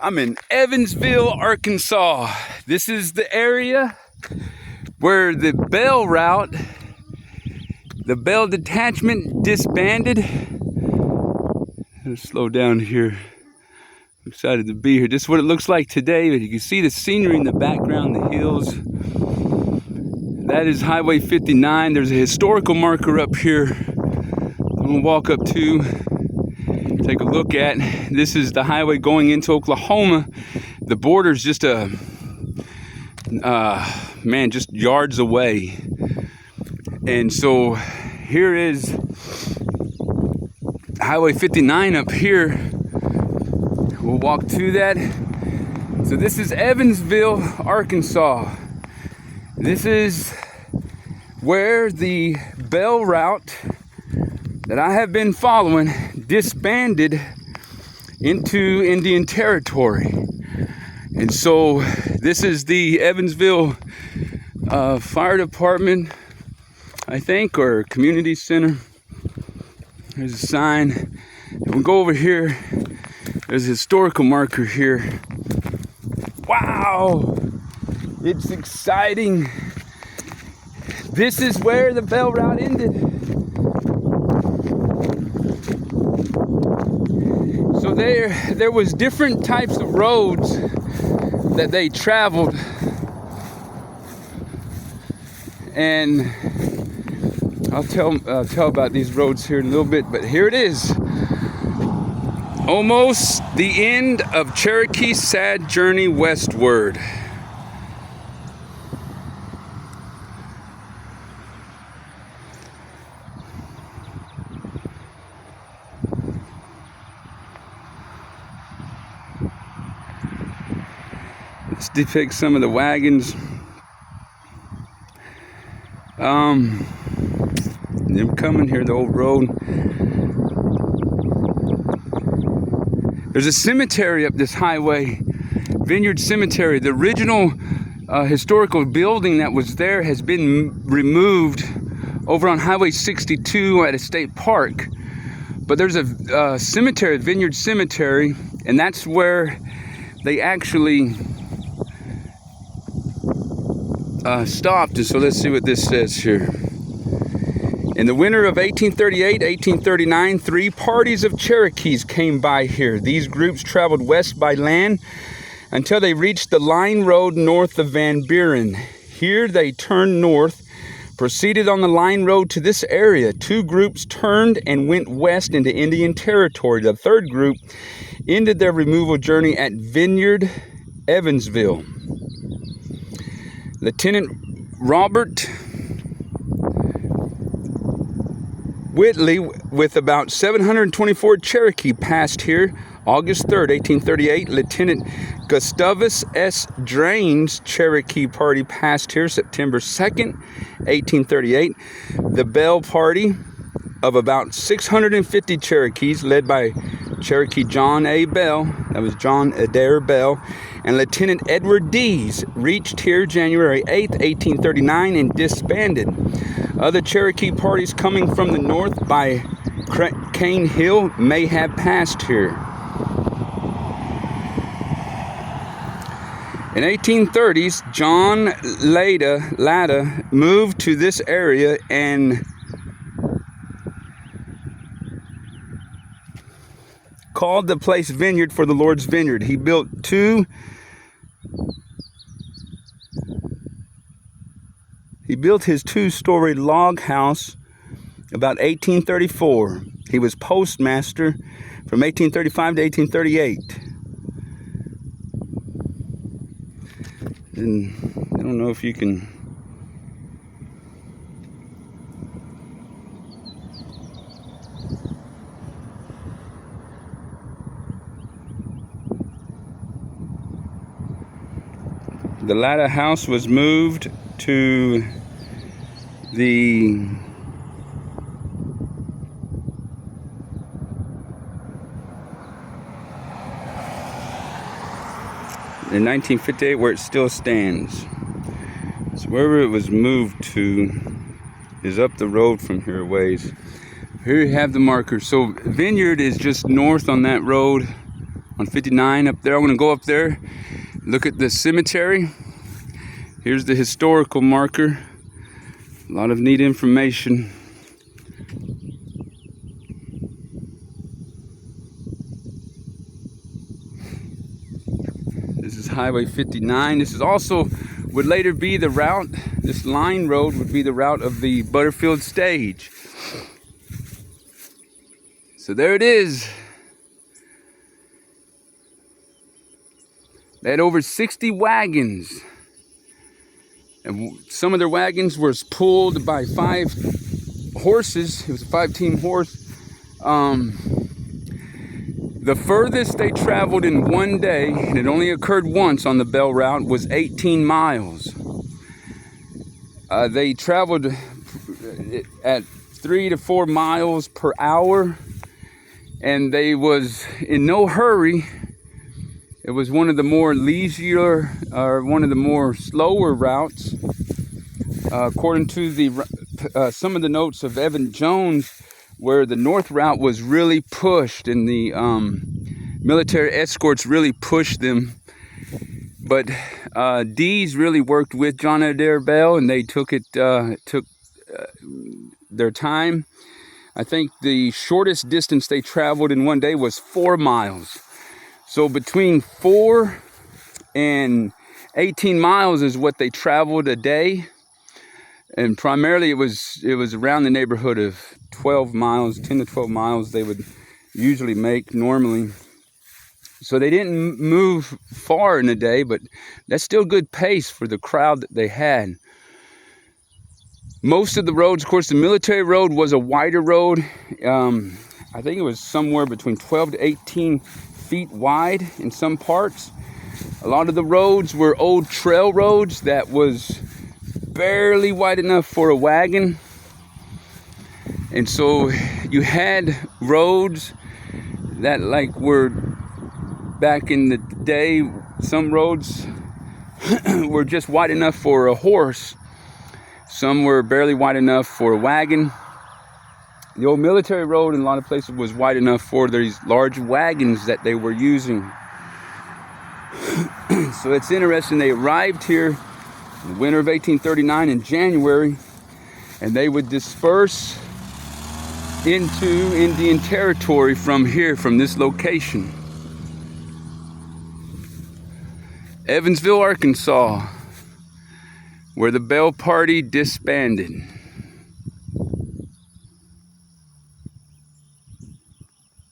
I'm in Evansville, Arkansas. This is the area where the Bell route, the Bell detachment disbanded. Let's slow down here. I'm excited to be here. This is what it looks like today. You can see the scenery in the background, the hills. That is Highway 59. There's a historical marker up here I'm gonna walk up to, take a look at. This is the highway going into Oklahoma. The border's just just yards away. And so here is Highway 59 up here. We'll walk to that. So this is Evansville, Arkansas. This is where the Bell route that I have been following disbanded into Indian Territory. And so this is the Evansville Fire Department, I think, or Community Center. There's a sign. And we'll go over here. There's a historical marker here. Wow! It's exciting. This is where the Bell route ended. So there was different types of roads that they traveled, and I'll tell about these roads here in a little bit. But here it is, almost the end of Cherokee's sad journey westward. This depicts some of the wagons. They're coming here, the old road. There's a cemetery up this highway, Vineyard Cemetery. The original historical building that was there has been removed over on Highway 62 at a state park. But there's a cemetery, Vineyard Cemetery, and that's where they actually stopped. And so let's see what this says here. In the winter of 1838-1839, 3 parties of Cherokees came by here. These groups traveled west by land until they reached the line road north of Van Buren. Here they turned north, proceeded on the line road to this area. 2 groups turned and went west into Indian Territory. The 3rd group ended their removal journey at Vineyard, Evansville. Lieutenant Robert Whitley, with about 724 Cherokee, passed here August 3rd, 1838. Lieutenant Gustavus S. Drain's Cherokee party passed here September 2nd, 1838. The Bell party of about 650 Cherokees, led by Cherokee John A. Bell, that was John Adair Bell, and Lieutenant Edward Dees, reached here January 8th, 1839 and disbanded. Other Cherokee parties coming from the north by Cane Hill may have passed here. In 1830s, John Latta moved to this area and called the place Vineyard for the Lord's Vineyard. He built his 2-story log house about 1834. He was postmaster from 1835 to 1838. And I don't know if you can... The Latta house was moved to in 1958, where it still stands. So wherever it was moved to is up the road from here a ways. Here you have the marker. So Vineyard is just north on that road on 59 up there. I'm going to go up there, look at the cemetery. Here's the historical marker. A lot of neat information. This is Highway 59. This is also would later be the route. This line road would be the route of the Butterfield stage. So there it is. They had over 60 wagons. And some of their wagons were pulled by 5 horses. It was a 5-team horse. The furthest they traveled in one day, and it only occurred once on the Bell route, was 18 miles. They traveled at 3 to 4 miles per hour, and they was in no hurry. It was one of the more leisure, or one of the more slower routes. According to the some of the notes of Evan Jones, where the north route was really pushed and the military escorts really pushed them. But D's really worked with John Adair Bell, and they took their time. I think the shortest distance they traveled in one day was 4 miles. So between 4 and 18 miles is what they traveled a day. And primarily it was around the neighborhood of 12 miles, 10 to 12 miles they would usually make normally. So they didn't move far in a day, but that's still good pace for the crowd that they had. Most of the roads, of course, the military road was a wider road. I think it was somewhere between 12 to 18 feet wide in some parts. A lot of the roads were old trail roads that was barely wide enough for a wagon. And so you had roads that were back in the day, some roads were just wide enough for a horse. Some were barely wide enough for a wagon. The old military road in a lot of places was wide enough for these large wagons that they were using. So it's interesting, they arrived here in the winter of 1839 in January, and they would disperse into Indian territory from here, from this location. Evansville, Arkansas, where the Bell Party disbanded.